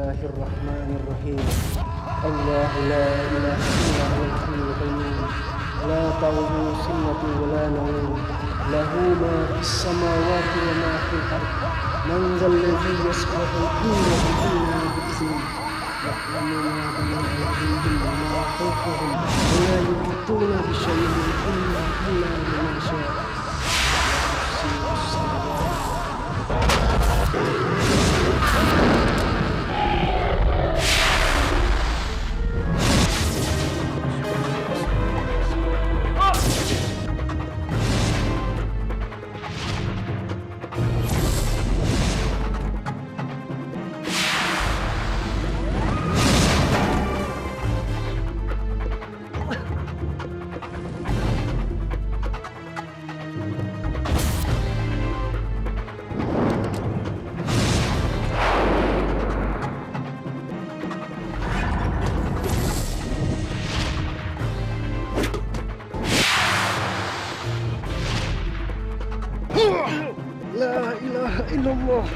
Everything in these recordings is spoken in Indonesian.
Bismillahirrahmanirrahim. Allahu la ilaha illa huwal hayyul qayyum. La ta'khudhuhu sinatun wa la nawm. Lahu ma fis samawati wa ma fil ardh. Man dhal ladzi yashfa'u indahu illa bi'iznihi. Ya'lamu ma bayna aydihim wa ma khalfahum. Wa la yuhituna bi shay'in illa bima sha'a. La ilaha illallah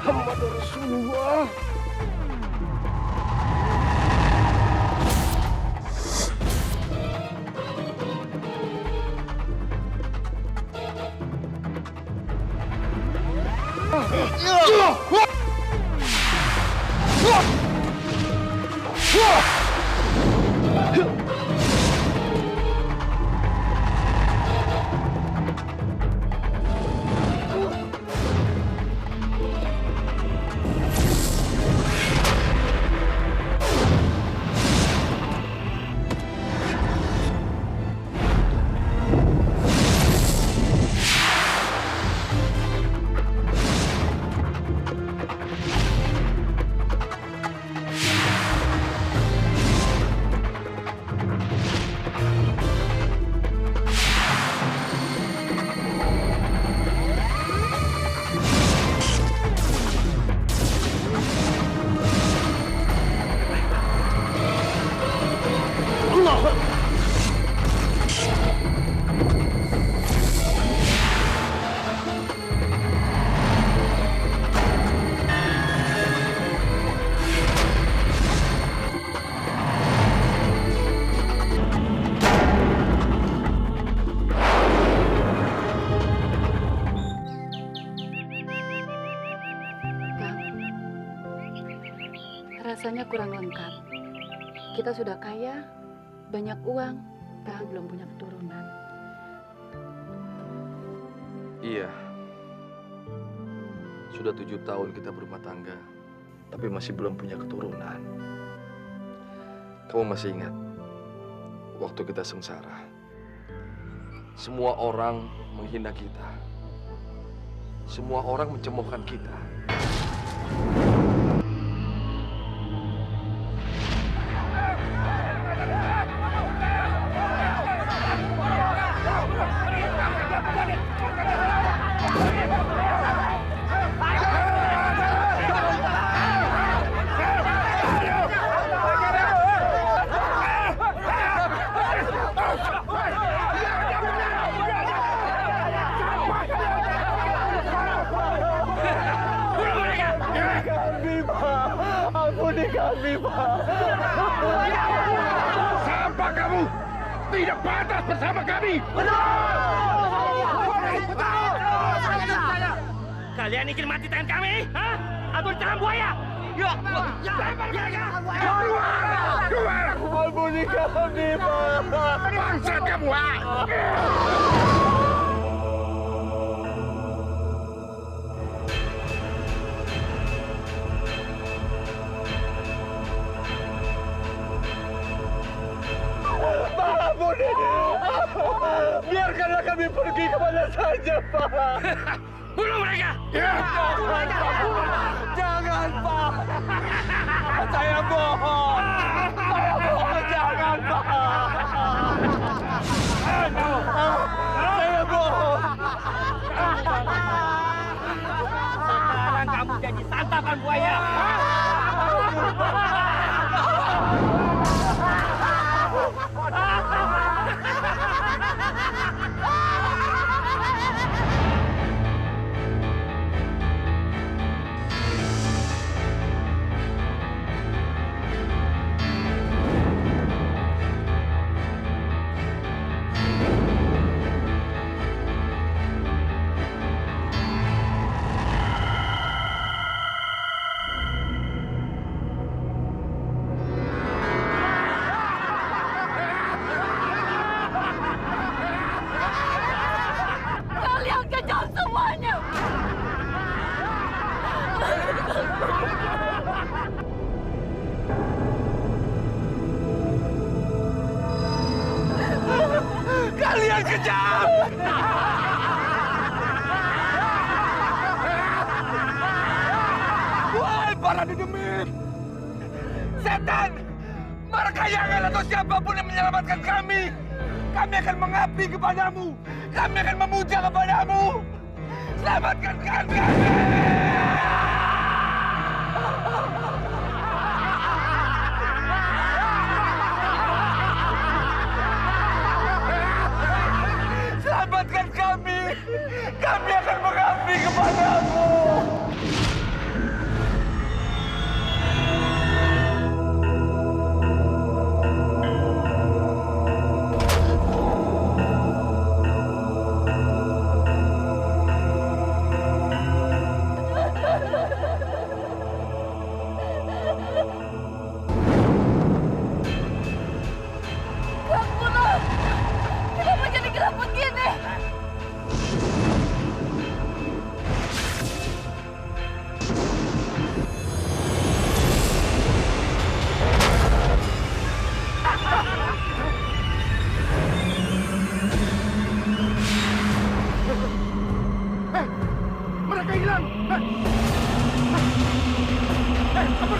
Muhammadur Rasulullah. Rasanya kurang lengkap. Kita sudah kaya, banyak uang, tapi belum punya keturunan. Iya. Sudah 7 tahun kita berumah tangga, tapi masih belum punya keturunan. Kamu masih ingat waktu kita sengsara? Semua orang menghina kita. Semua orang mencemoohkan kita. Ampuni kami, Pak. Sampah kamu! Tidak pantas bersama kami! Kalian ingin mati tangan kami? Hah? Atau di tangan buaya? Ya! Lempar mereka! Keluar! Keluar! Ampuni kami, Pak. Bangsat kamu, ha? Ampuni! Biarkanlah kami pergi kemana saja, Pak. Bunuh mereka! Jangan, Pak! Saya bohong! Saya bohong! Jangan, Pak! Saya bohong! Sekarang kamu jadi santapan buaya! kalian kejam! Wahai para dedemit! Setan! Markayangan atau siapapun yang menyelamatkan kami! Kami akan mengabdi kepadamu! Kami akan memuja kepadamu! Selamatkan kami! Selamatkan kami! Kami akan mengabdi kepadamu! Kenapa jadi gelap begini? Mereka hilang! Kabur!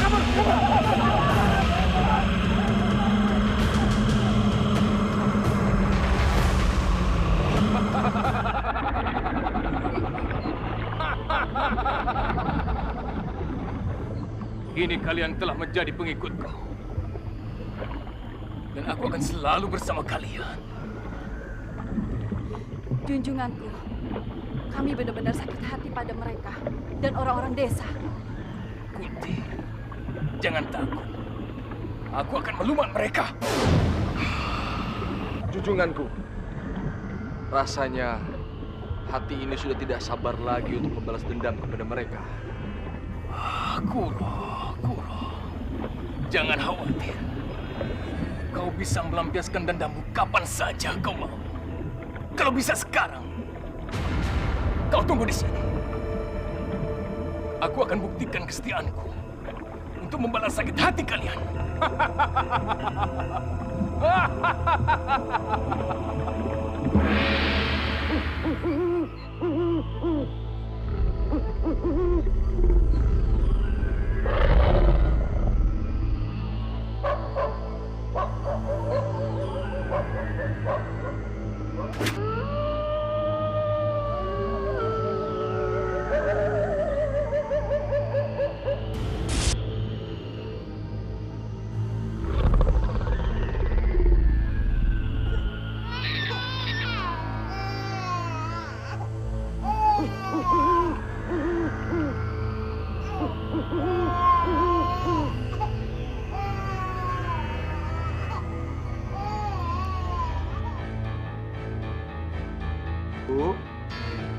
Kini kalian telah menjadi pengikutku. Dan aku akan selalu bersama kalian. Junjunganku, kami benar-benar sakit hati pada mereka dan orang-orang desa. Kunti, jangan takut. Aku akan melumat mereka. Junjunganku, rasanya hati ini sudah tidak sabar lagi untuk membalas dendam kepada mereka. Kuro, jangan khawatir. Kau bisa melampiaskan dendammu kapan saja kau mau. Kalau bisa sekarang, kau tunggu di sini. Aku akan buktikan kesetiaanku untuk membalas sakit hati kalian.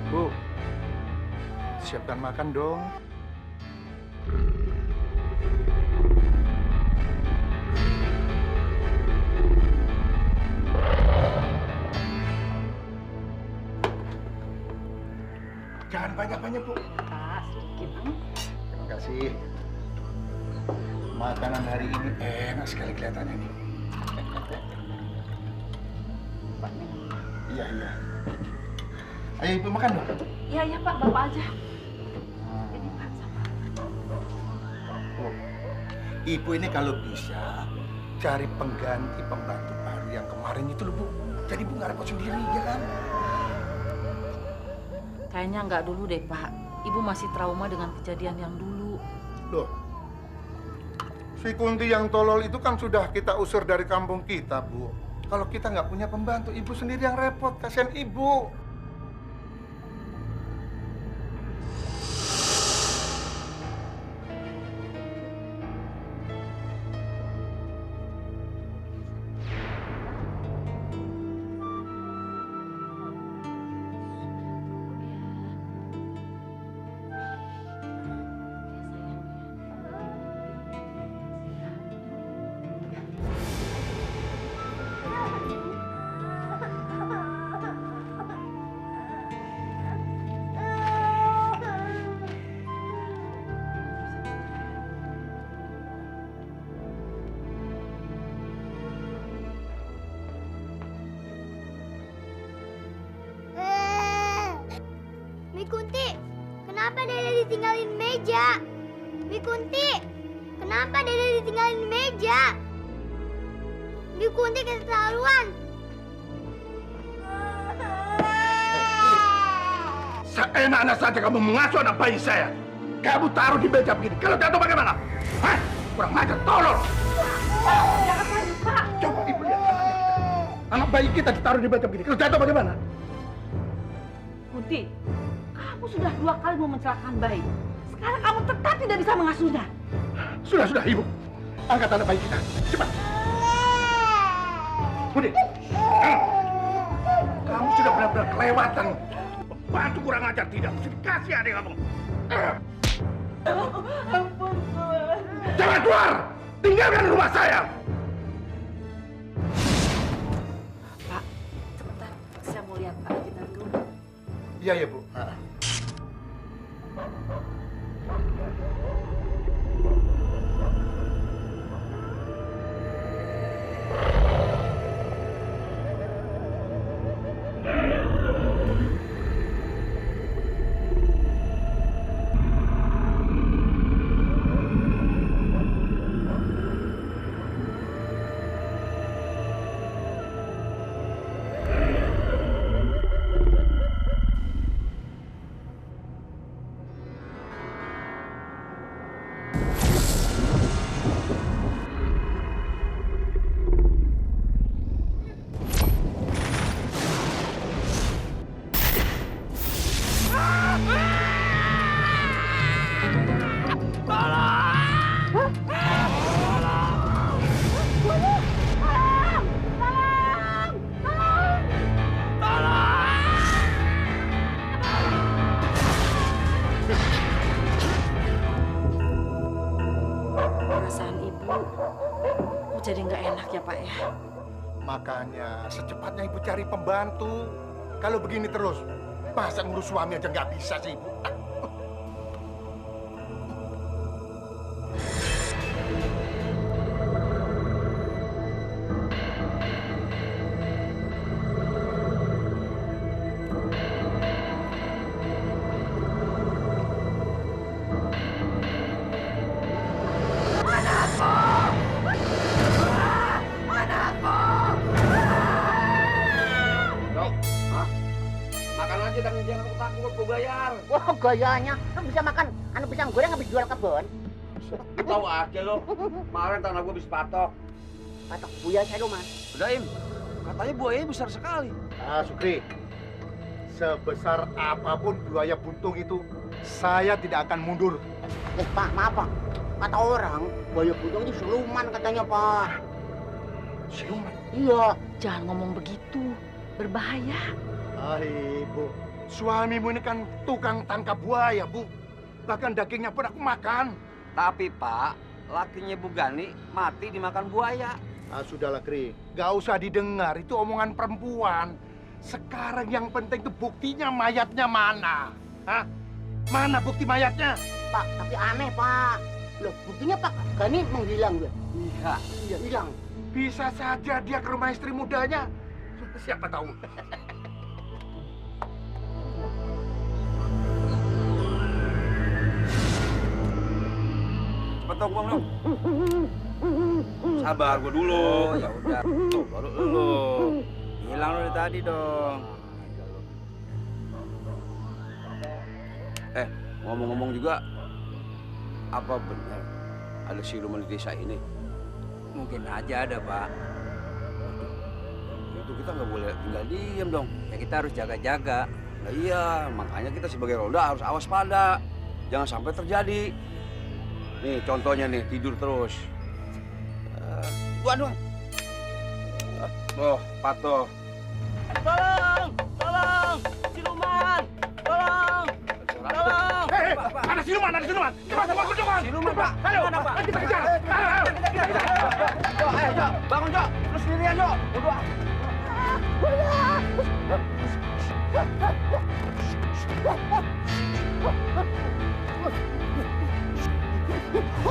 Bu, siapkan makan dong. Jangan banyak-banyak, Bu. Sedikit. Terima kasih. Makanan hari ini enak sekali kelihatannya nih. Iya. Ayo Ibu makan dong. Iya Pak, Bapak aja. Ini Pak sama. Bu, Ibu ini kalau bisa cari pengganti pembantu baru yang kemarin itu loh, Bu. Jadi Ibu nggak repot sendiri, ya kan? Kayaknya nggak dulu deh, Pak. Ibu masih trauma dengan kejadian yang dulu. Loh, si Kunti yang tolol itu kan sudah kita usir dari kampung kita, Bu. Kalau kita nggak punya pembantu, Ibu sendiri yang repot. Kasihan Ibu. ditinggalin meja? Mi Kunti, kenapa Dede ditinggalin meja? Mi Kunti keterlaluan. Seenaknya saja kamu mengasuh anak bayi saya. Kamu taruh di meja begini. Kalau jatuh bagaimana? Hah? Kurang ajar, tolong. Coba ibu lihat anak bayi kita ditaruh di meja begini. Kalau jatuh bagaimana? Kunti, kamu sudah 2 kali mau mencelakakan bayi. Sekarang kamu tetap tidak bisa mengasuhnya. Sudah, ibu. Angkat anak bayi kita. Cepat. Budi. Kamu sudah benar-benar kelewatan. Bantu kurang ajar tidak. Mesti dikasih adik kamu. Ampun, Tuhan. Jangan keluar. Tinggalkan rumah saya. Pak, sebentar. Saya mau lihat anak kita dulu. Iya, Bu. Perasaan ibu kok jadi nggak enak ya, Pak ya? Makanya secepatnya ibu cari pembantu. Kalau begini terus, masa ngurus suami aja nggak bisa sih, Ibu? Makan aja dan jangan takut, gue bayar. Wah, gayanya. Lu bisa makan anu pisang goreng habis jual kebun. Lu tahu aja lo, kemarin tanah gue habis patok. Patok buaya saya lu, Mas. Udah, Im. Katanya buayanya besar sekali. Ah, Sukri. Sebesar apapun buaya buntung itu, saya tidak akan mundur. Pak, maaf, Pak. Kata orang, buaya buntung itu siluman katanya, Pak. Siluman? Iya. Jangan ngomong begitu. Berbahaya. Ah, Ibu. Suamimu ini kan tukang tangkap buaya, Bu. Bahkan dagingnya pun aku makan. Tapi, Pak, lakinya Bu Gani mati dimakan buaya. Ah, sudahlah, Kri. Gak usah didengar. Itu omongan perempuan. Sekarang yang penting itu buktinya mayatnya mana. Hah? Mana bukti mayatnya? Pak, tapi aneh, Pak. Loh, buktinya Pak Gani menghilang, ya? Iya. Iya, hilang. Bisa saja dia ke rumah istri mudanya. Siapa tahu. Cepet dong, Bang. Sabar gue dulu. Ya udah. Tuh, baru lu. Hilang lu dari tadi dong. Ngomong-ngomong juga, apa benar ada siluman di desa ini? Mungkin aja ada, Pak. Itu kita nggak boleh tinggal diam dong. Ya kita harus jaga-jaga. Nah iya, makanya kita sebagai Ronda harus awas pada. Jangan sampai terjadi. Nih contohnya nih, tidur terus. Waduh. Oh, patuh. Tolong! Tolong! Siluman! Tolong! Tolong! Hei, ada siluman, ada siluman. Cepat, cepat. Siluman, Pak. Ayo, Mana, Pak? kita kejar. Ayo. Jo, ayo, Jo. Bangun, Jo. Lu sendirian, Jo. Berdua.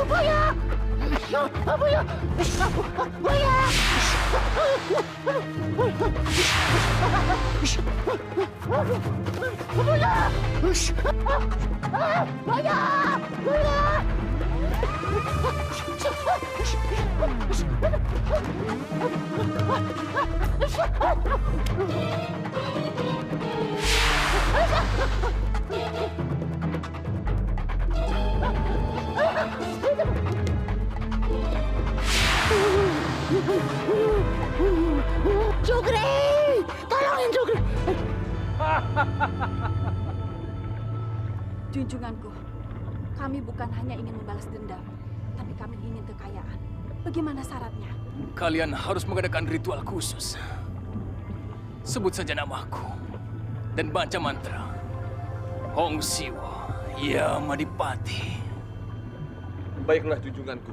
Buaya! Buaya! Buaya! Jugri! Tolongin Jugri! Junjunganku, kami bukan hanya ingin membalas dendam, tapi kami ingin kekayaan. Bagaimana syaratnya? Kalian harus mengadakan ritual khusus. Sebut saja namaku dan baca mantra. Hong Siwa, Yamadipati. Baiklah junjunganku,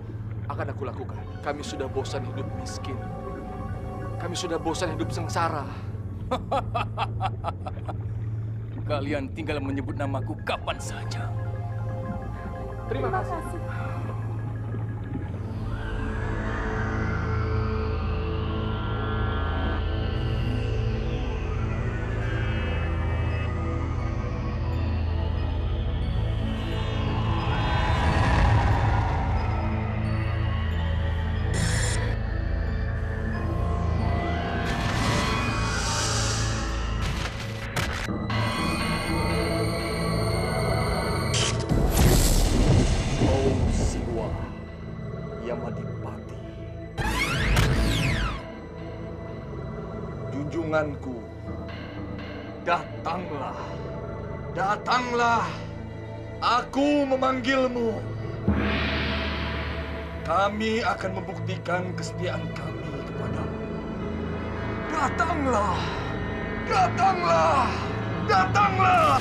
akan aku lakukan. Kami sudah bosan hidup miskin. Kami sudah bosan hidup sengsara. Kalian tinggal menyebut namaku kapan saja. Terima kasih. Yamadipati. Junjunganku, datanglah. Datanglah. Aku memanggilmu. Kami akan membuktikan kesetiaan kami kepadamu. Datanglah. Datanglah. Datanglah.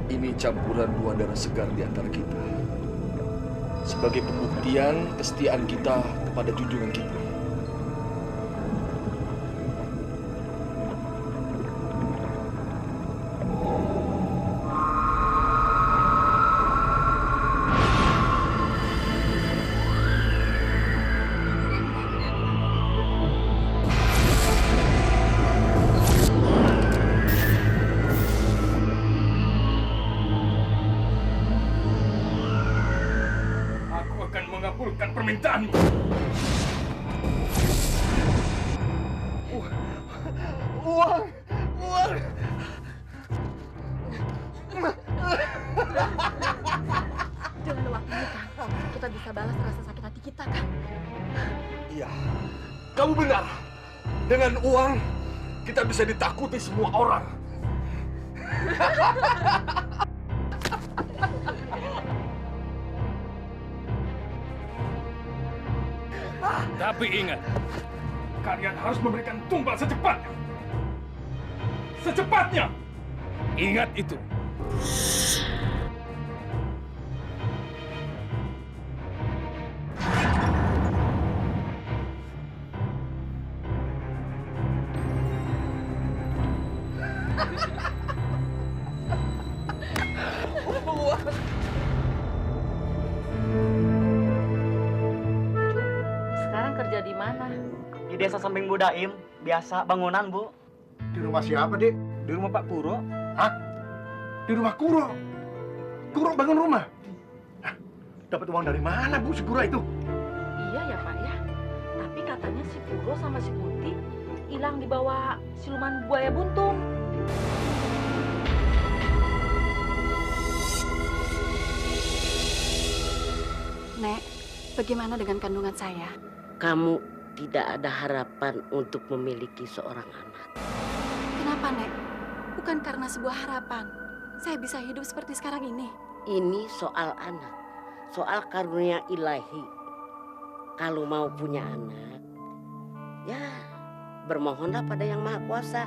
Ini campuran dua darah segar di antara kita. Sebagai pembuktian kesetiaan kita kepada junjungan kita. Mengabulkan permintaanmu. Uang! Uang! Dengan uang ini kan, kita bisa balas rasa sakit hati kita kan? Iya, kamu benar. Dengan uang, kita bisa ditakuti semua orang. Tapi ingat, kalian harus memberikan tumbal secepatnya. Secepatnya! Ingat itu. Sekarang kerja di mana? Di desa samping Bu Daim, biasa bangunan, Bu. Di rumah siapa, Dik? Di rumah Pak Kuro. Hah? Di rumah Kuro? Kuro bangun rumah? Hah? Dapat uang dari mana, Bu, si Kuro itu? Iya ya Pak ya. Tapi katanya si Kuro sama si Putih hilang di bawah siluman buaya buntung. Nek, bagaimana dengan kandungan saya? Kamu tidak ada harapan untuk memiliki seorang anak. Kenapa, Nek? Bukan karena sebuah harapan. Saya bisa hidup seperti sekarang ini. Ini soal anak. soal karunia ilahi. Kalau mau punya anak, ya bermohonlah pada Yang Maha Kuasa.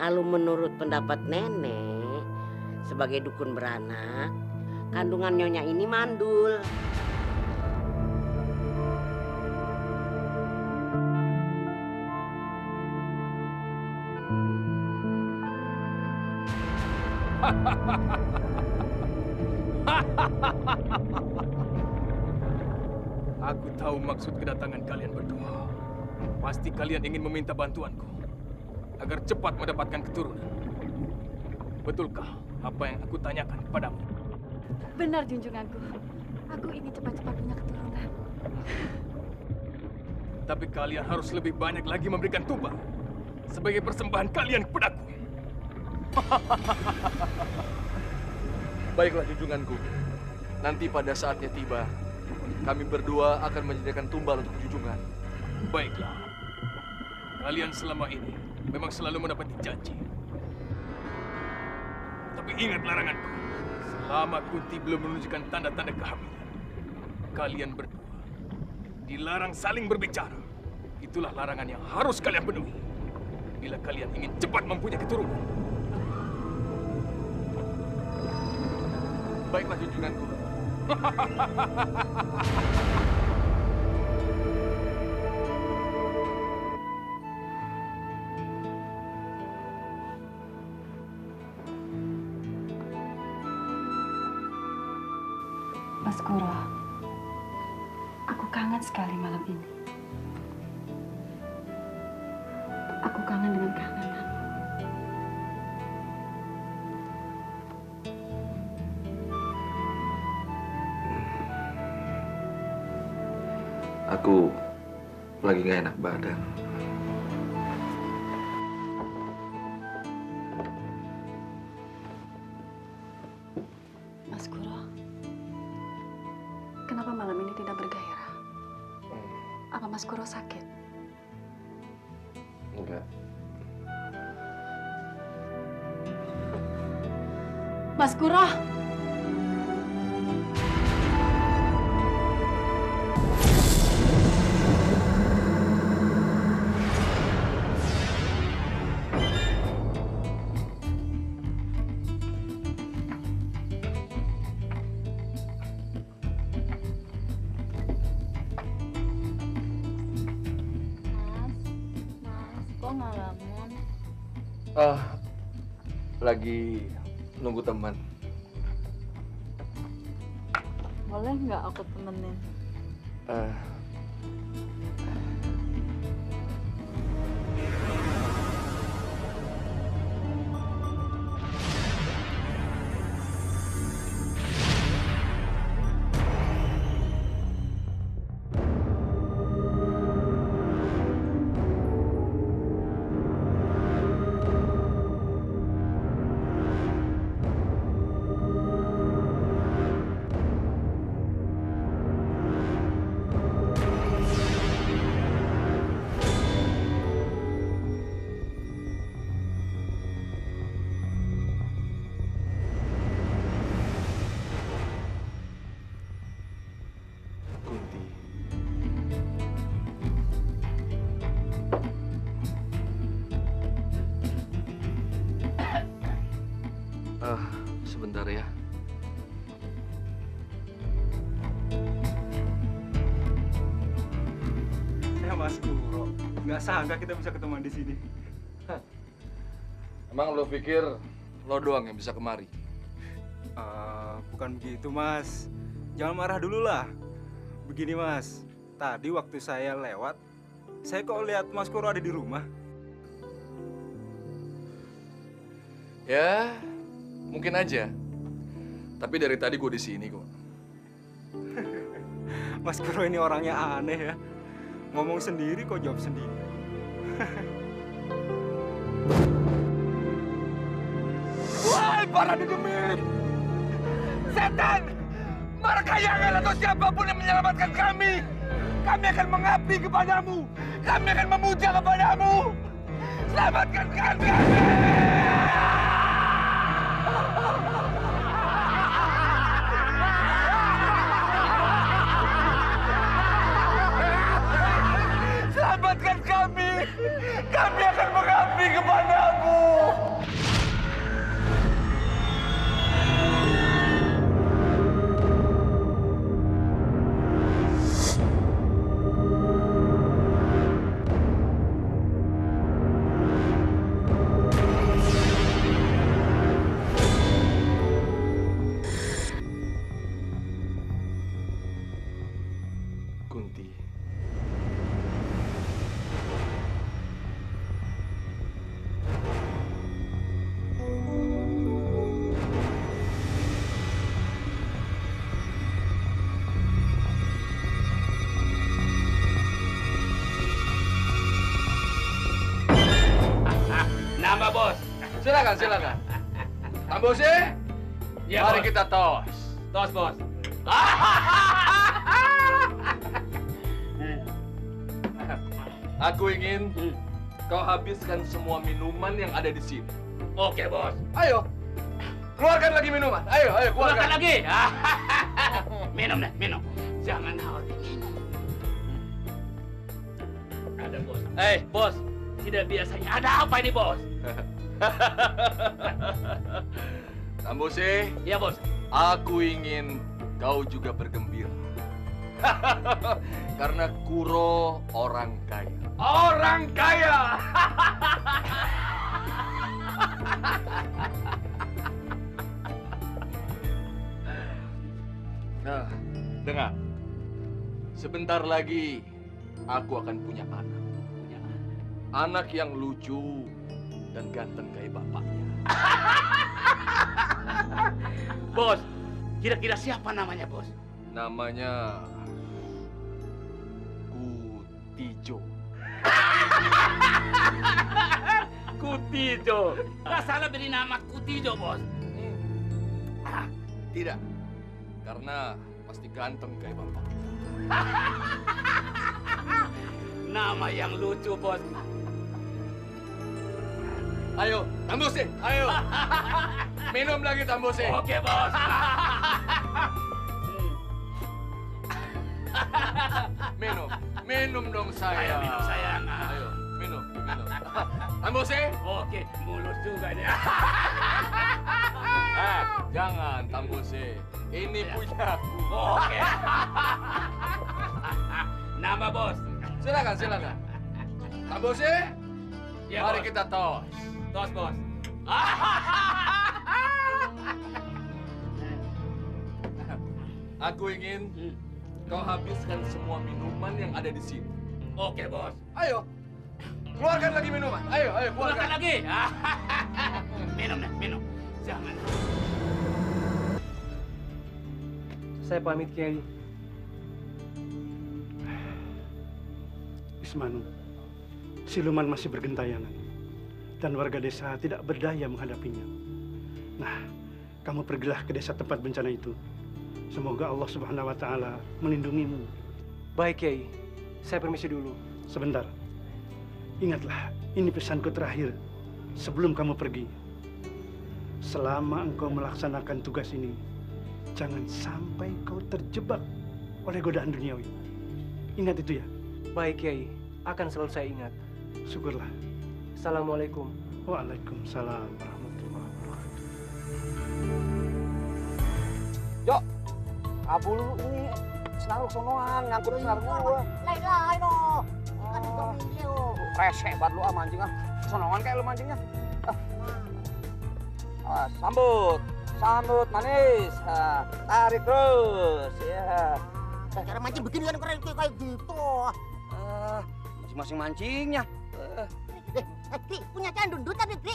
Kalau menurut pendapat nenek, sebagai dukun beranak, kandungan nyonya ini mandul. Aku tahu maksud kedatangan kalian berdua. Pasti kalian ingin meminta bantuanku agar cepat mendapatkan keturunan. Betulkah apa yang aku tanyakan padamu? Benar, junjunganku. Aku ingin cepat-cepat punya keturunan. Tapi kalian harus lebih banyak lagi memberikan tumbal sebagai persembahan kalian kepadaku. Baiklah junjunganku. Nanti pada saatnya tiba, kami berdua akan menyediakan tumbal untuk junjungan. Baiklah. Kalian selama ini memang selalu mendapati janji. Tapi ingat laranganku. Selama Kunti belum menunjukkan tanda-tanda kehamilan, kalian berdua dilarang saling berbicara. Itulah larangan yang harus kalian penuhi bila kalian ingin cepat mempunyai keturunan. Baiklah junjunganku. Mas Kuro, aku kangen sekali malam ini. Aku kangen dengan kehamilan. Aku lagi gak enak badan. Mas Kuro, kenapa malam ini tidak bergairah? Apa Mas Kuro sakit? Enggak. Mas Kuro! Kok ngalamun? Lagi nunggu teman. Boleh nggak aku temenin? Kunti. Sebentar ya. Ya Mas Kuro, nggak sangka kita bisa ketemuan di sini. Emang lo pikir lo doang yang bisa kemari? Bukan begitu Mas. Jangan marah dulu lah. Begini Mas, tadi waktu saya lewat, saya kok lihat Mas Kuro ada di rumah. Ya, mungkin aja. Tapi dari tadi gue di sini kok. Mas Kuro ini orangnya aneh ya. Ngomong sendiri kok jawab sendiri. Wahai para dedemit! Setan! Markayangan atau siapapun yang menyelamatkan kami! Kami akan mengabdi kepadamu! Kami akan memuja kepadamu! Selamatkan kami! Kunti. Nama bos. Silakan, silakan. Tambosi, Ya, mari bos. kita tos. Tos bos. Aku ingin kau habiskan semua minuman yang ada di sini. Oke bos. Ayo, keluarkan lagi minuman. Ayo, ayo, keluarkan. Keluarkan lagi. Minum deh, minum. Jangan khawatir minum. Ada bos. Bos. Tidak biasanya. Ada apa ini bos? Tambosi. Iya bos. Aku ingin kau juga bergembira. Karena Kuro orang kaya. Orang kaya. Nah, dengar. Sebentar lagi aku akan punya anak. Anak yang lucu dan ganteng kayak bapaknya. Bos, kira-kira siapa namanya bos? Namanya Kutijo. Kutijo. Nggak salah beri nama Kutijo bos. Tidak, karena pasti ganteng kayak bapak. Nama yang lucu bos. Ayo, Tambosi, ayo. Minum lagi, Tambosi. Oke bos. Minum, minum dong sayang. Ayo minum sayang. Ayo, minum, minum. Tambosi. Oke, mulut juga dia. Jangan, Tambosi. Ini punya aku. Oke. Nama bos. Silakan, silakan. Tambosi, Ya, mari bos. kita tos. Tos bos. Aku ingin kau habiskan semua minuman yang ada di sini. Oke bos. Ayo, keluarkan lagi minuman. Ayo, ayo, Keluarkan keluarkan. lagi. Minum deh, minum. Jangan. Saya pamit, Kiai. Ismanu, siluman masih bergentayangan dan warga desa tidak berdaya menghadapinya. Nah, kamu pergilah ke desa tempat bencana itu. Semoga Allah Subhanahu wa Ta'ala melindungimu. Baik, Kiai. Saya permisi dulu. Sebentar. Ingatlah, ini pesanku terakhir sebelum kamu pergi. Selama engkau melaksanakan tugas ini, jangan sampai kau terjebak oleh godaan duniawi. Ingat itu ya. Baik, Kiai. Akan selalu saya ingat. Syukurlah. Assalamualaikum. Waalaikumsalam warahmatullahi wabarakatuh. Jok, kabul ini senaruh sonoan, ngangkut senaruh gua. Lain-lain no. Kan itu milih oh. Resek banget lu mancing ah. Sonoan kayak lu mancingnya. Sambut. Sambut manis. Tarik terus. Ya. Cara mancing begini kan keren kayak gitu. Masing-masing mancingnya. Kri, punya candu dundutan nih, Kri.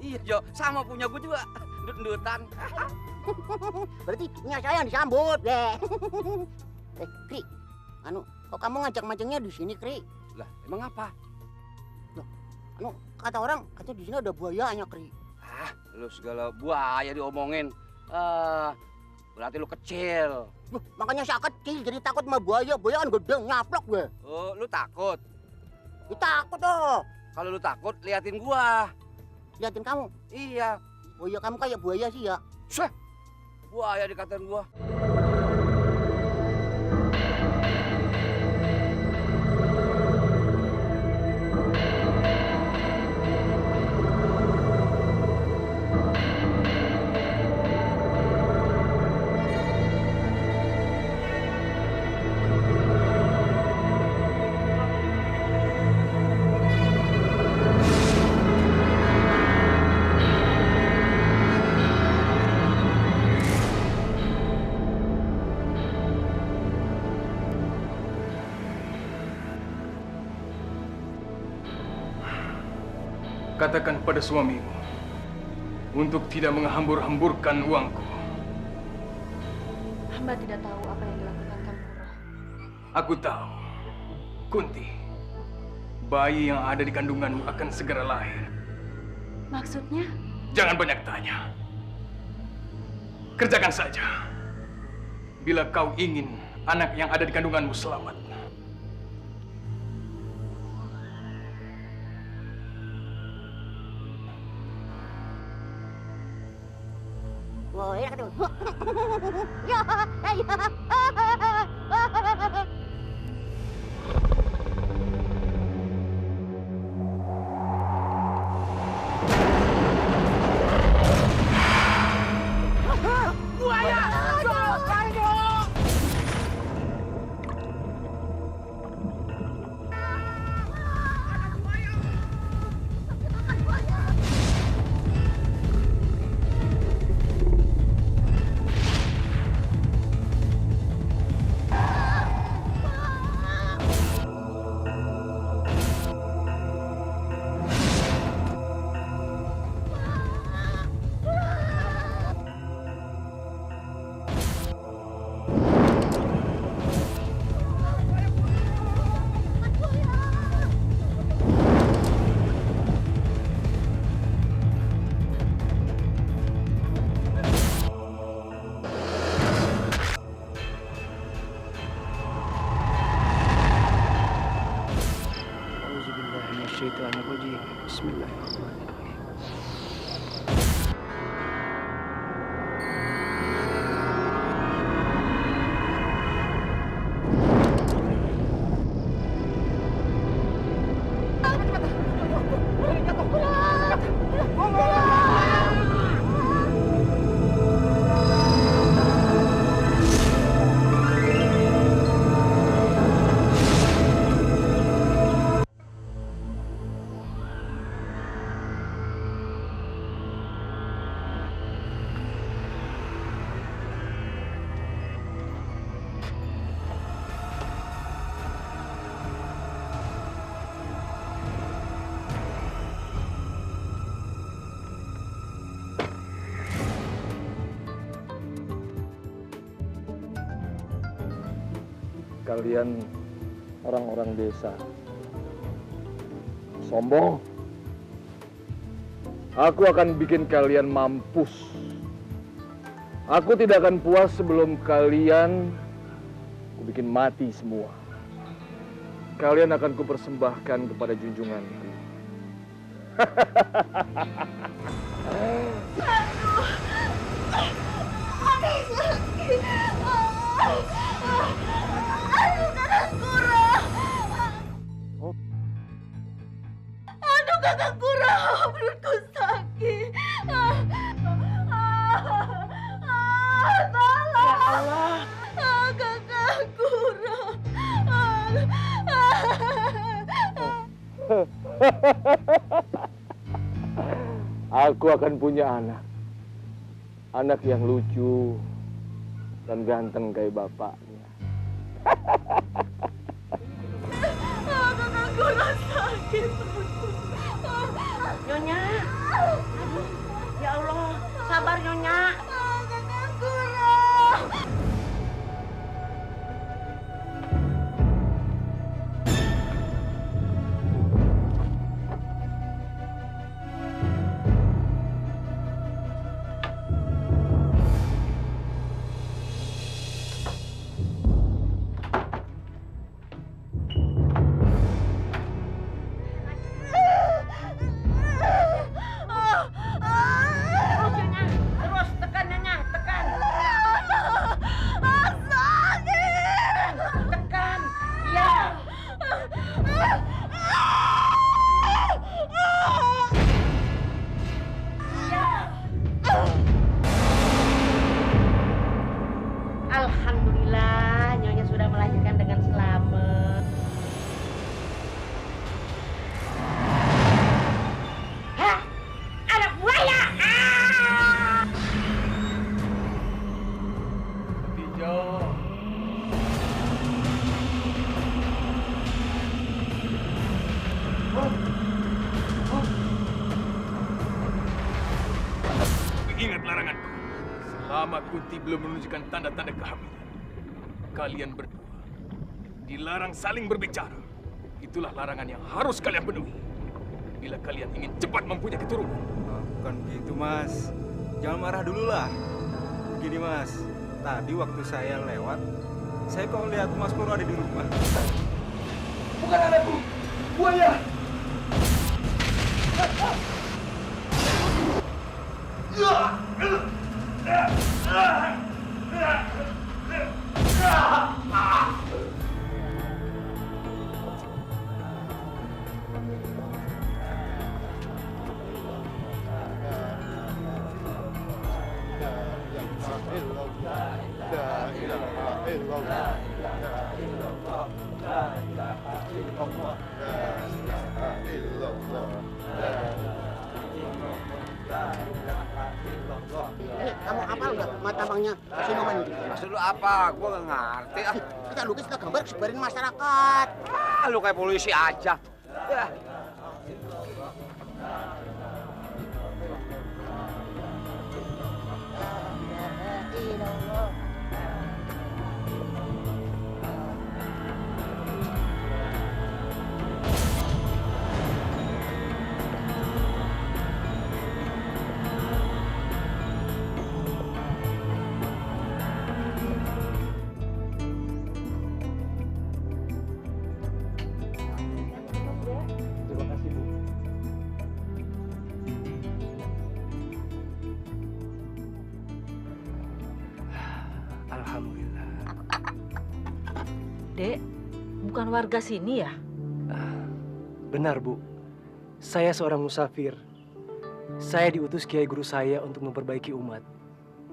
Iya, Jo. Sama punya gua juga. Dut-dutan. Berarti punya saya yang disambut, deh. Kri, kok kamu ngajak mancingnya di sini, Kri? Lah, emang apa? Loh, kata orang, katanya di sini ada buayanya, Kri. Lu segala buaya diomongin. Berarti lu kecil. Loh, makanya saya kecil jadi takut sama buaya. Buaya kan gede, nyaplok gue. Oh, lu takut? Ya, takut toh. Kalau lu takut, liatin gua. Liatin kamu? Iya. Buaya kamu kayak buaya sih ya. Buaya dikatain gua. katakan pada suamimu untuk tidak menghambur-hamburkan uangku. Hamba tidak tahu apa yang dilakukan Kang Puro. Aku tahu, Kunti, bayi yang ada di kandunganmu akan segera lahir. Maksudnya? Jangan banyak tanya. Kerjakan saja. Bila kau ingin anak yang ada di kandunganmu selamat. Wah, enak tuh. Ya, ya. Buaya! Auzubillahiminasyaitonirrajim. Bismillahirrahmanirrahim. Kalian orang-orang desa sombong. Aku akan bikin kalian mampus. Aku tidak akan puas sebelum kalian ku bikin mati semua. Kalian akan kupersembahkan kepada junjunganku. Aduh, Kakak Kuro, perutku sakit. Tolong. Ya Allah. Kakak Kuro. Aku akan punya anak. Anak yang lucu dan ganteng kayak bapaknya. Kakak Kuro sakit. Nyonya. Aduh, ya Allah, sabar Nyonya. Kakak Kuro. Terus tekan Selama Kunti belum menunjukkan tanda-tanda kehamilan, kalian berdua dilarang saling berbicara. Itulah larangan yang harus kalian penuhi bila kalian ingin cepat mempunyai keturunan. Bukan begitu, Mas. Jangan marah dulu lah. Begini, Mas. Tadi waktu saya lewat, saya kok lihat Mas Koro ada di rumah. Bukan anakku, buaya. Kamu hafal nggak mata bangnya siluman itu? Maksud lu apa? Gua nggak ngerti. Kita lukis, kita gambar, sebarin masyarakat. Lu kayak polisi aja. Ya. Alhamdulillah. Dek, bukan warga sini ya? Benar, Bu. Saya seorang musafir. Saya diutus Kiai Guru saya untuk memperbaiki umat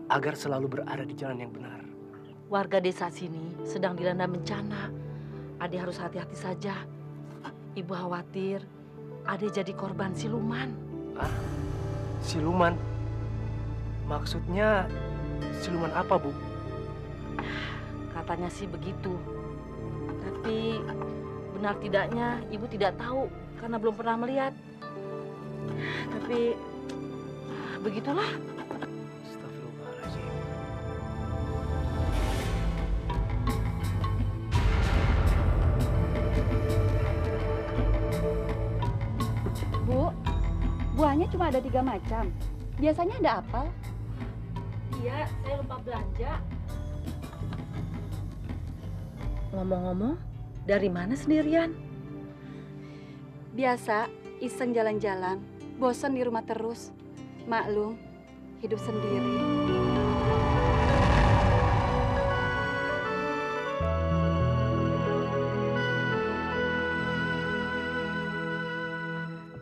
agar selalu berada di jalan yang benar. Warga desa sini sedang dilanda bencana. Ade harus hati-hati saja. Ibu khawatir Ade jadi korban siluman. Siluman? Maksudnya siluman apa, Bu? Katanya sih begitu. Tapi benar tidaknya ibu tidak tahu karena belum pernah melihat. Tapi begitulah. Astagfirullahaladzim. Bu, buahnya cuma ada 3 macam. Biasanya ada apel. Iya, saya lupa belanja. Ngomong-ngomong, dari mana sendirian? Biasa, iseng jalan-jalan. Bosan di rumah terus. Maklum, hidup sendiri.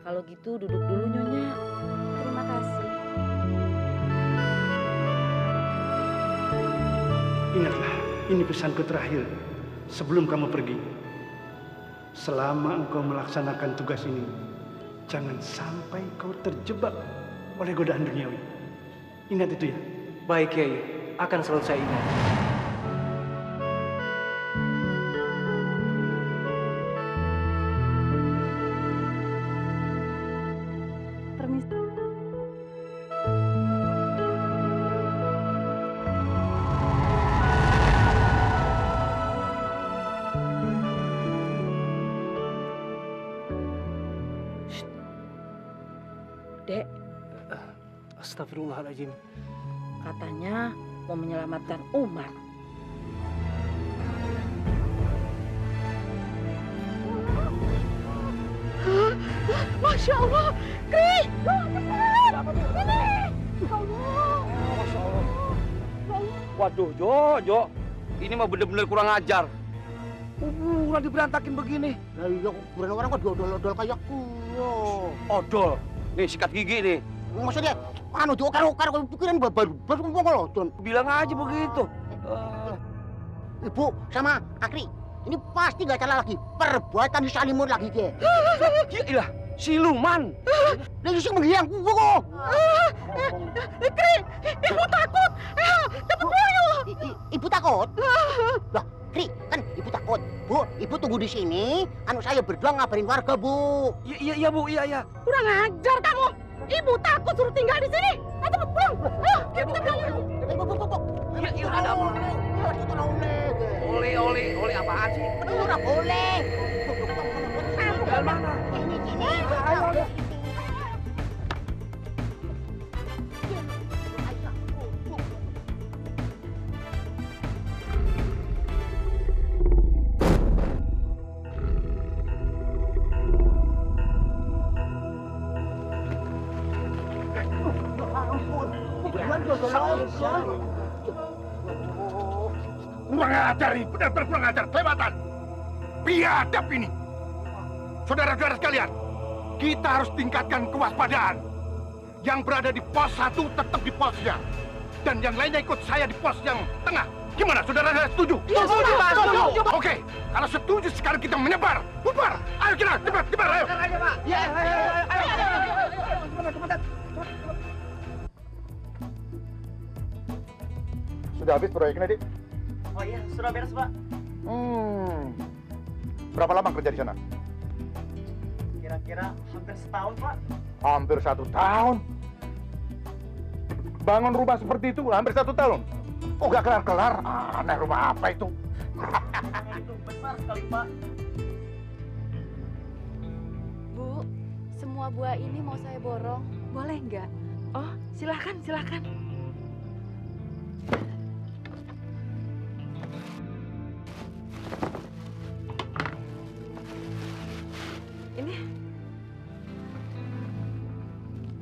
Kalau gitu duduk dulu Nyonya. Terima kasih. Ingatlah, ini pesanku terakhir sebelum kamu pergi. Selama engkau melaksanakan tugas ini, jangan sampai kau terjebak oleh godaan duniawi. Ingat itu ya. Baik, Kiai. Akan selalu saya ingat. Permisi. Dek, Astagfirullahaladzim. katanya mau menyelamatkan umat. Masya Allah, Kri, cepat, ini. Masya Allah. Waduh, Jo. Ini mah bener-bener kurang ajar. Kuburan diberantakin begini. Lah iya, kuburan orang kok diodol-odol kayak kulo. Odol. Nih, sikat gigi nih. Maksudnya, anu Jo, karo pikiran baru ngomong lo, Don. Bilang aja begitu. Ibu sama Akri, ini pasti gak salah lagi. Perbuatan salimun lagi, Ge. Iyalah, siluman. Lagi sih menghilang gua kok. Kri, ibu takut. Cepet pulang yuk. Ibu takut? Lah, Kri, kan ibu takut. Bu, ibu tunggu di sini. Anu saya berdua ngabarin warga, Bu. Iya, Bu, iya. Kurang ajar kamu. Ibu takut suruh tinggal di sini. Ayo cepet pulang. Ayo, kita pulang. ada apa? Oli apaan sih? Udah boleh. Dari mana? Sini. Ayo. Kurang ajar ini, benar-benar kurang ajar, kelewatan. Biadab ini. Saudara-saudara sekalian, kita harus tingkatkan kewaspadaan. Yang berada di pos 1 tetap di posnya. Dan yang lainnya ikut saya di pos yang tengah. Gimana, saudara-saudara setuju? Setuju, Pak. Setuju. Oke, kalau setuju sekarang kita menyebar. Bubar. Ayo kita, cepat, ayo. Ayo, Pak. Ya, ayo. Sudah habis proyeknya, Dik? Oh iya, sudah beres, Pak. Berapa lama kerja di sana? Kira-kira hampir setahun, Pak. Hampir 1 tahun. Bangun rumah seperti itu hampir 1 tahun. Oh, gak kelar-kelar. Aneh, rumah apa itu? Itu besar sekali, Pak. Bu, semua buah ini mau saya borong. Boleh nggak? Oh, silahkan.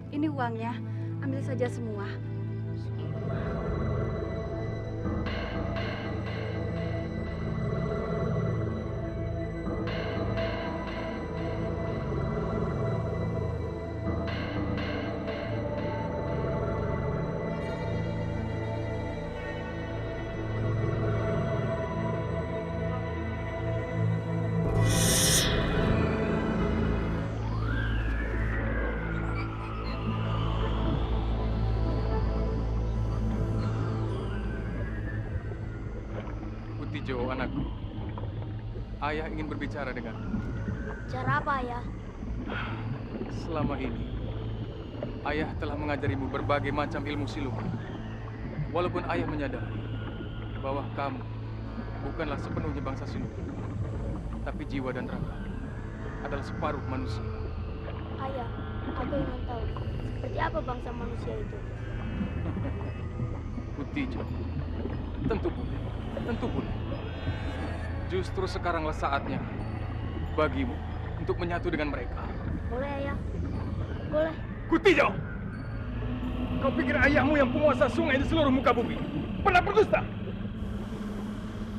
Ini uangnya, ambil saja semua. Tijo, anakku. Ayah ingin berbicara denganmu. Cara apa, Ayah? Selama ini, ayah telah mengajarimu berbagai macam ilmu siluman. Walaupun ayah menyadari bahwa kamu bukanlah sepenuhnya bangsa siluman, tapi jiwa dan raga adalah separuh manusia. Ayah, aku ingin tahu seperti apa bangsa manusia itu. Putijo, tentu boleh. Justru sekaranglah saatnya bagimu untuk menyatu dengan mereka. Boleh, Ayah. Boleh. Kutijo! Kau pikir ayahmu yang penguasa sungai di seluruh muka bumi pernah berdusta?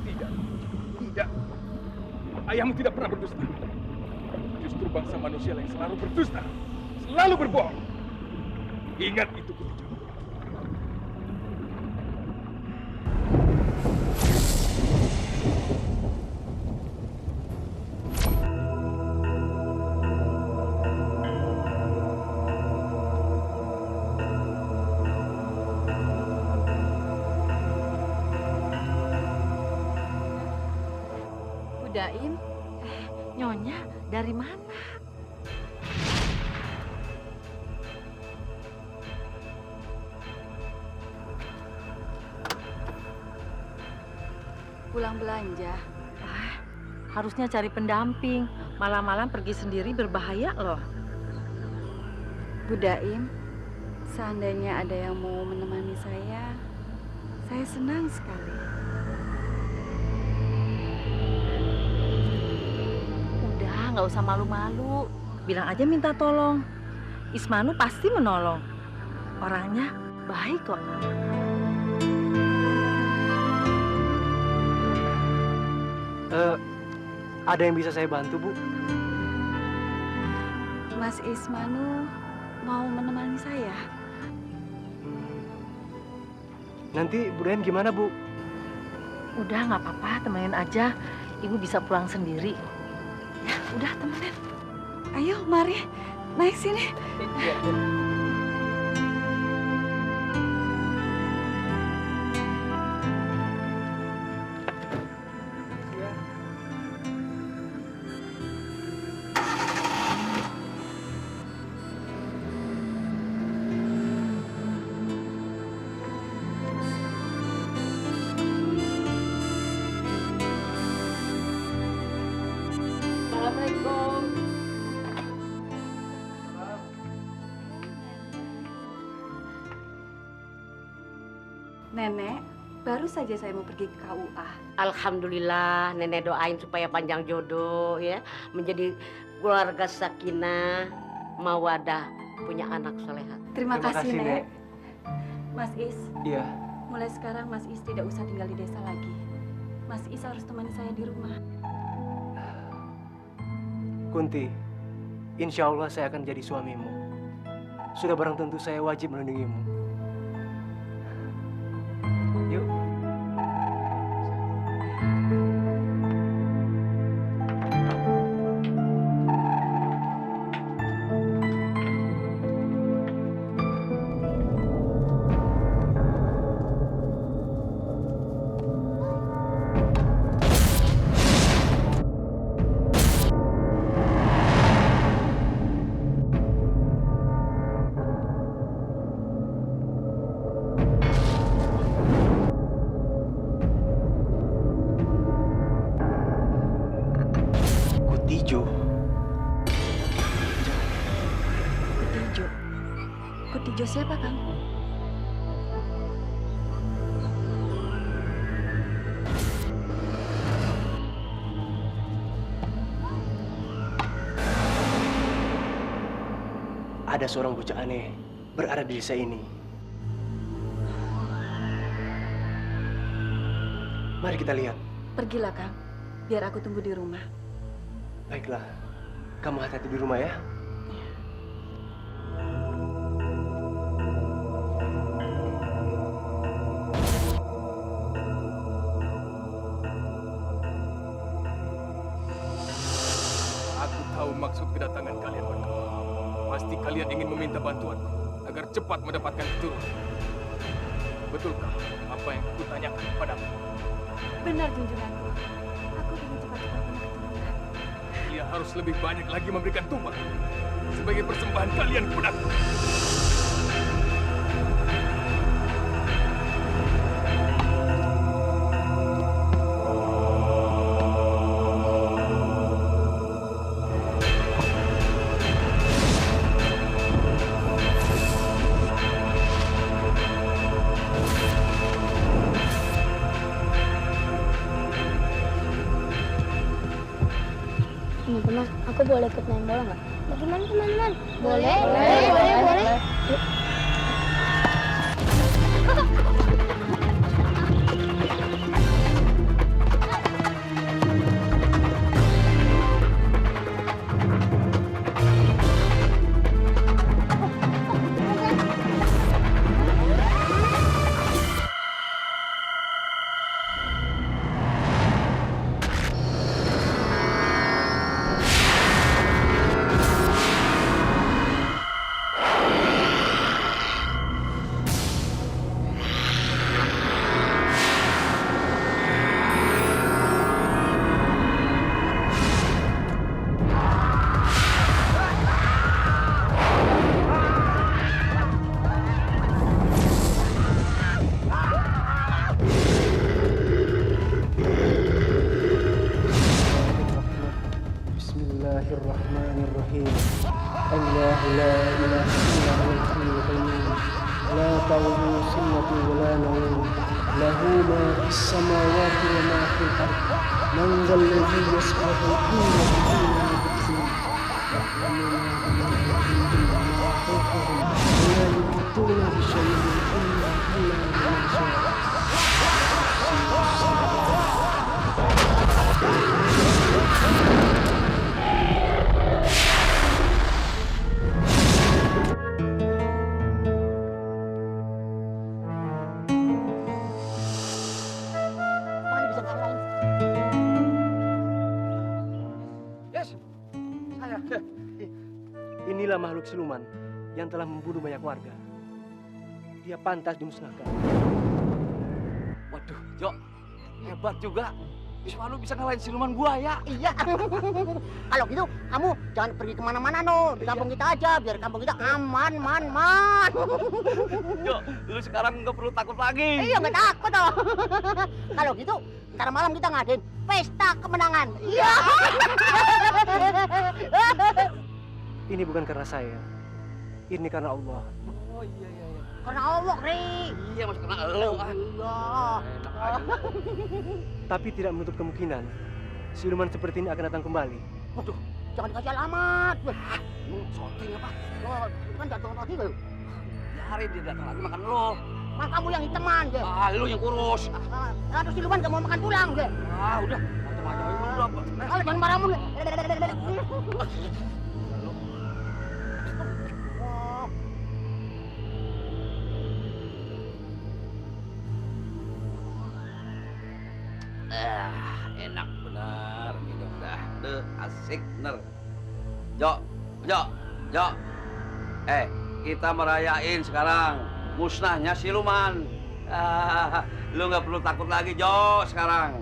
Tidak. Ayahmu tidak pernah berdusta. Justru bangsa manusia yang selalu berdusta, selalu berbohong. Ingat itu, Kutijo. Daim, Nyonya dari mana? Pulang belanja. Harusnya cari pendamping. Malam-malam pergi sendiri berbahaya loh. Bu Daim, seandainya ada yang mau menemani saya senang sekali. Udah, nggak usah malu-malu. Bilang aja minta tolong. Ismanu pasti menolong. Orangnya baik kok. Ada yang bisa saya bantu, Bu? Mas Ismanu mau menemani saya. Nanti Bu Daim gimana, Bu? Udah, nggak apa-apa, temenin aja. Ibu bisa pulang sendiri. Ya, udah temenin. Ayo, mari. Naik sini. Nenek, baru saja saya mau pergi ke KUA. Alhamdulillah, nenek doain supaya panjang jodoh ya, menjadi keluarga sakinah, mawadah, punya anak solehat. Terima kasih, Nek. Mas Is, Iya. mulai sekarang Mas Is tidak usah tinggal di desa lagi. Mas Is harus temani saya di rumah. Kunti, insya Allah saya akan jadi suamimu. Sudah barang tentu saya wajib melindungimu. Yuk. Kutijo. Kutijo. Kutijo siapa, Kang? Ada seorang bocah aneh berada di desa ini. Mari kita lihat. Pergilah, Kang. Biar aku tunggu di rumah. Baiklah, kamu hati-hati di rumah ya. Aku tahu maksud kedatangan kalian berdua. Pasti kalian ingin meminta bantuanku agar cepat mendapatkan keturunan. Betulkah apa yang aku tanyakan padamu? Benar, junjunganku. Aku ingin cepat-cepat punya keturunan. Dia harus lebih banyak lagi memberikan tumbang sebagai persembahan kalian kepadaku. Teman-teman, aku boleh ikut main bola nggak? Bagaimana teman-teman? Boleh. Boleh. Yuk. Bismillahirrahmanirrahim. Allahu la ilaha illa huwal hayyul qayyum. La ta'khudhuhu sinatun wa la nawm. Lahu ma fis samawati wa ma fil ardh. Man dhal ladzi yashfa'u indahu illa bi'idznihi. ولا يحيطون بشيء إلا بما شاء. Inilah makhluk siluman yang telah membunuh banyak warga. Dia pantas dimusnahkan. Waduh, Jo, hebat juga. Wisma lu bisa ngalahin siluman buaya. Iya. Kalau gitu, kamu jangan pergi kemana-mana, no. Di kampung kita aja, biar kampung kita aman, man. Jo, lu sekarang nggak perlu takut lagi. Iya, nggak takut, toh. Kalau gitu, ntar malam kita ngadain pesta kemenangan. Iya. Ini bukan karena saya. Ini karena Allah. Oh iya. Karena Allah, Kri. Iya, Mas, karena lo. Tapi tidak menutup kemungkinan siluman seperti ini akan datang kembali. Waduh, jangan dikasih alamat. Shooting apa? Lo kan jatuh hati lo. Biarin dia datang lagi makan lo. Mak kamu yang hitaman, je. Lu yang kurus. Terus siluman gak mau makan tulang, je. Udah. Macam-macam aja lu apa? Kalau jangan marahmu. Enak benar minum dah. Asik bener. Jo. Kita merayain sekarang musnahnya siluman. Lu nggak perlu takut lagi, Jo, sekarang.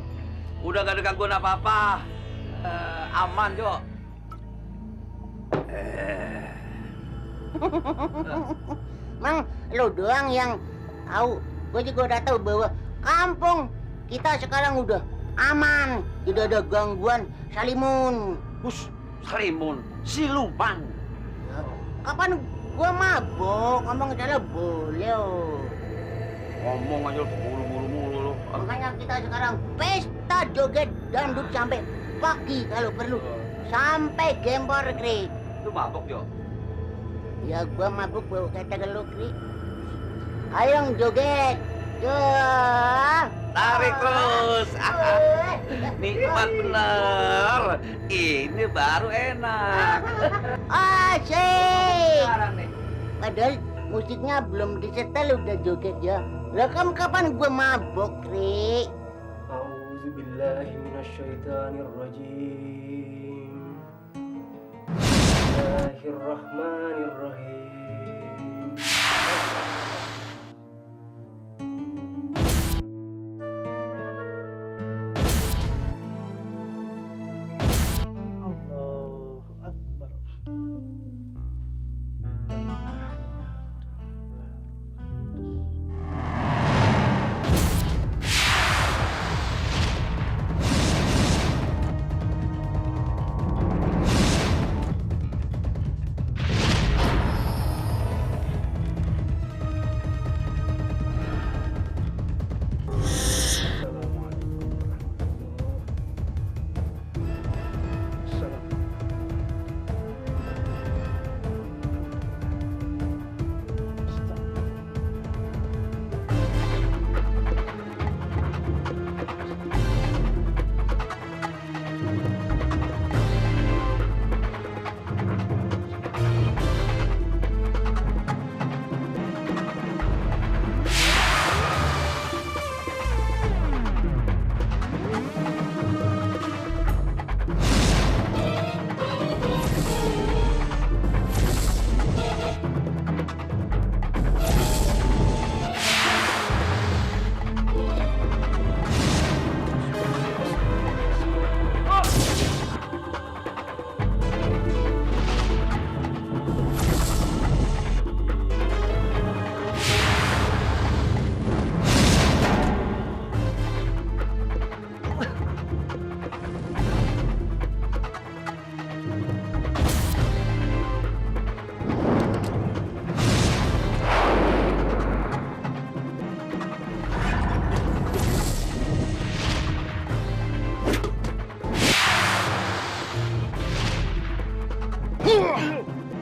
Udah gak ada gangguan apa-apa. Aman, Jo. Mang, lo doang yang tahu. Gue juga udah tahu bahwa kampung kita sekarang udah aman. Tidak ada gangguan salimun. Salimun? Siluman? Kapan gua mabok, ngomong salah boleh. Ngomong aja lu mulu-mulu lu. Makanya kita sekarang pesta joget dangdut sampai pagi kalau perlu. Sampai gempor, Kri. Lu mabok, Jo? Ya gua mabuk bawa kata ke lu, Kri. Ayo joget. Tarik terus. Nikmat bener. Ini baru enak. Asik. Padahal musiknya belum disetel udah joget ya. Lah kapan gua mabok, Kri? A'udzubillahi minasyaitonirrajim. Bismillahirrahmanirrahim.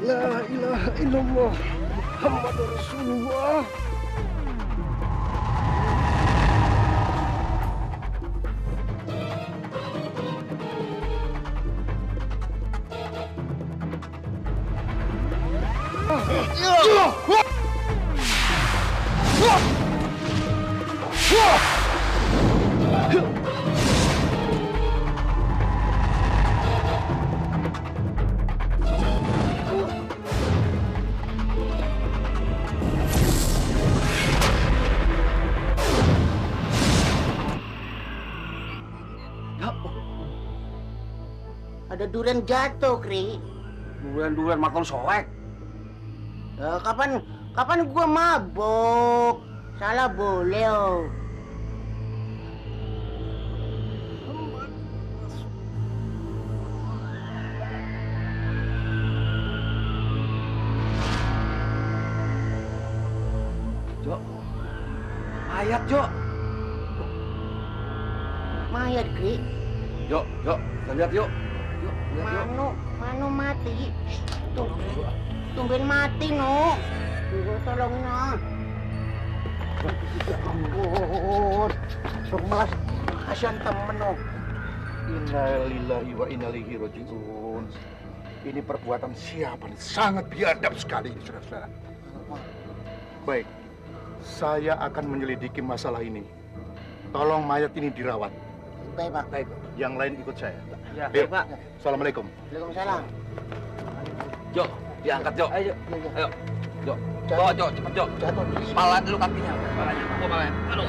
La ilaha illallah Muhammad Rasulullah. Ada durian jatuh, Kri. Durian makan soek. Kapan gua mabok? Salah boleh. lihat, Jo. Mayat, Kri. Jo, kita lihat yuk. Yuk, lihat yuk. Mano mati. Tungguin mati, no. Tolongin, no. Ya ampun. Semas, kasihan temen, no. Innalillahi wa inna ilaihi raji'un. Ini perbuatan siapa nih? Sangat biadab sekali ini, saudara-saudara. Baik, saya akan menyelidiki masalah ini. Tolong mayat ini dirawat. Baik, Pak. Baik. Yang lain ikut saya. Ya, Ayo, baik, Pak. Assalamualaikum. Waalaikumsalam. Jo, diangkat, Jo. Ayo. Jo. Bawa, Jo, cepet, Jo. Pala dulu kakinya. Palanya, bawa palanya. Aduh.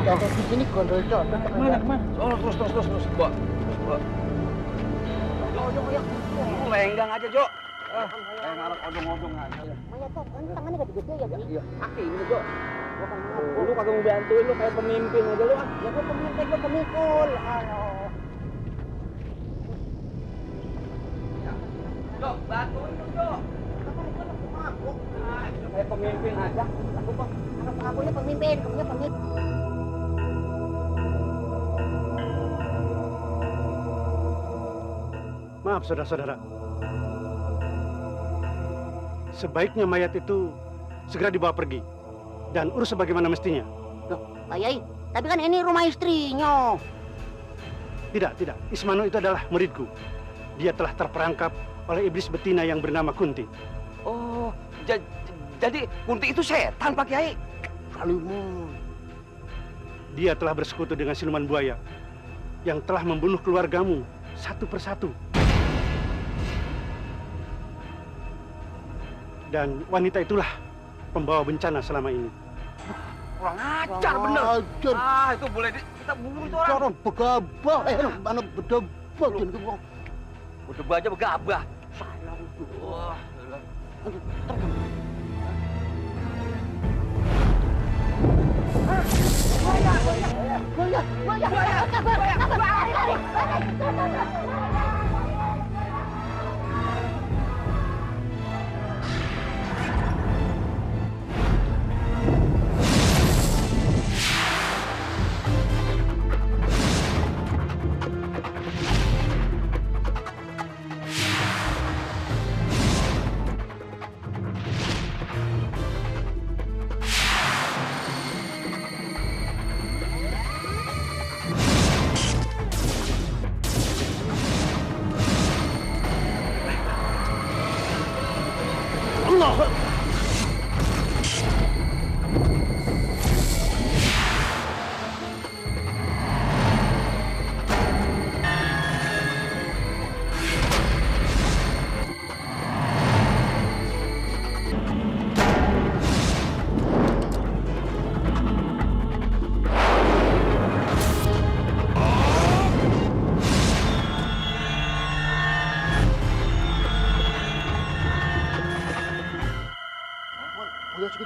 Jatuh di sini gondol, Jo. Mana? Terus. Bawa. Ayo. Lenggang aja, Jo. Ngarep odong-odong aja. Mayat, kok tangannya gede-gede ya, Bang? Iya. Kaki ini, Jo. Lu kagak mau bantuin, lu kayak pemimpin aja lu. Ya gua pemimpin, gua pemikul. Jo, bantuin dong, Jo. Kayak pemimpin aja. Akunya pemimpin, kamunya pemimpin. Maaf, saudara-saudara. Sebaiknya mayat itu segera dibawa pergi dan urus sebagaimana mestinya. Loh, Pak Yai, tapi kan ini rumah istrinya. Tidak. Ismano itu adalah muridku. Dia telah terperangkap oleh iblis betina yang bernama Kunti. Oh, jadi Kunti itu setan, Pak Kiai? Kalimun. Dia telah bersekutu dengan siluman buaya yang telah membunuh keluargamu satu persatu. Dan wanita itulah pembawa bencana selama ini. Kurang ajar, bener. Itu boleh kita bunuh itu orang. Orang begabah, mana bedabah. Bedabah aja begabah. Sayang itu. Wah,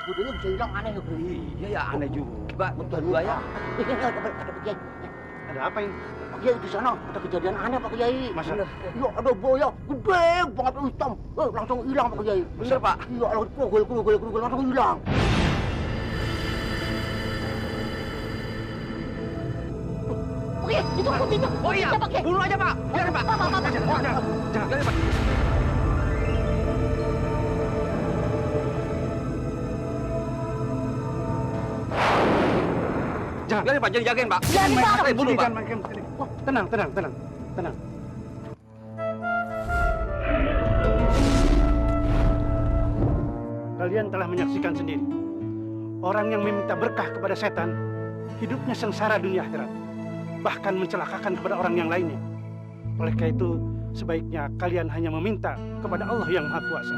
Budaya bisa hilang aneh ya, Bro. Iya ya, aneh juga. Betul ya. Ada apa ini? Pak Kiai di sana ada kejadian aneh, Pak Kiai. Masa? Iya, ada buaya gede banget hitam. Langsung hilang, Pak Kiai. Bener, Pak? Iya, kerugel langsung hilang. Pak Kiai, itu kuntinya. Oh iya, Pak Kiai. bunuh aja, Pak. Biarin, Pak. Jangan. Biarin, Pak. Jangan. Biarin, Pak. Jadi jagain, Pak. Biarin, Pak. Saya bunuh, Pak. Tenang. Kalian telah menyaksikan sendiri. Orang yang meminta berkah kepada setan, hidupnya sengsara dunia akhirat. Bahkan mencelakakan kepada orang yang lainnya. Oleh karena itu, sebaiknya kalian hanya meminta kepada Allah yang Maha Kuasa.